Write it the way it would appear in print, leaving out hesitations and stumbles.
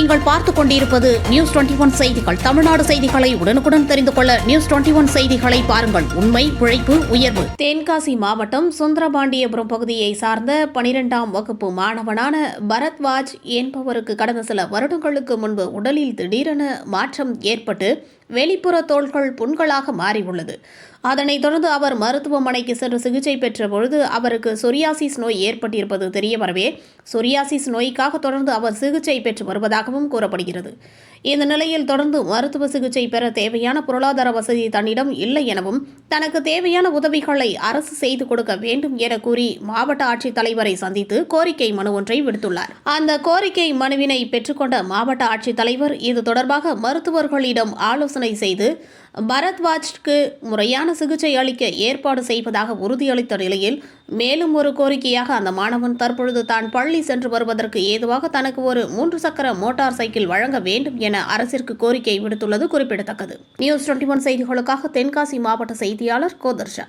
நீங்கள் பார்த்துக் கொண்டிருப்பது நியூஸ் 21 செய்திகள். தமிழ்நாடு செய்திகளை உடனுக்குடன் தெரிந்து கொள்ள நியூஸ் 21 செய்திகளை பாருங்கள். உண்மை, உழைப்பு, உயர்வு. தென்காசி மாவட்டம் சுந்தரபாண்டியபுரம் பகுதியை சார்ந்த 12ஆம் வகுப்பு மாணவனான பரத்வாஜ் என்பவருக்கு கடந்த சில வருடங்களுக்கு முன்பு உடலில் திடீரென மாற்றம் ஏற்பட்டு வெளிப்புற தோள்கள் புண்களாக மாறியுள்ளது. அதனைத் தொடர்ந்து அவர் மருத்துவமனைக்கு சென்று சிகிச்சை பெற்ற பொழுது அவருக்கு சொரியாசிஸ் நோய் ஏற்பட்டிருப்பது தெரியவரவே சொரியாசிஸ் நோய்க்காக தொடர்ந்து அவர் சிகிச்சை பெற்று வருவதாகவும் கூறப்படுகிறது. இந்த நிலையில் தொடர்ந்து மருத்துவ சிகிச்சை பெற தேவையான பொருளாதார வசதி தன்னிடம் இல்லை எனவும் தனக்கு தேவையான உதவிகளை அரசு செய்து கொடுக்க வேண்டும் என கூறி மாவட்ட ஆட்சித்தலைவரை சந்தித்து கோரிக்கை மனு ஒன்றை விடுத்துள்ளார். அந்த கோரிக்கை மனுவினை பெற்றுக்கொண்ட மாவட்ட ஆட்சித்தலைவர் இது தொடர்பாக மருத்துவர்களிடம் ஆலோசனை செய்து பரத்வாஜ்க்கு முறையான சிகிச்சை அளிக்க ஏற்பாடு செய்வதாக உறுதியளித்த நிலையில் மேலும் ஒரு கோரிக்கையாக அந்த மாணவன் தற்பொழுது தான் பள்ளி சென்று வருவதற்கு ஏதுவாக தனக்கு ஒரு 3 சக்கர மோட்டார் சைக்கிள் வழங்க வேண்டும் என அரசிற்கு கோரிக்கை விடுத்துள்ளது குறிப்பிடத்தக்கது. நியூஸ் 21 செய்திகளுக்காக தென்காசி மாவட்ட செய்தியாளர் கோதர்ஷா.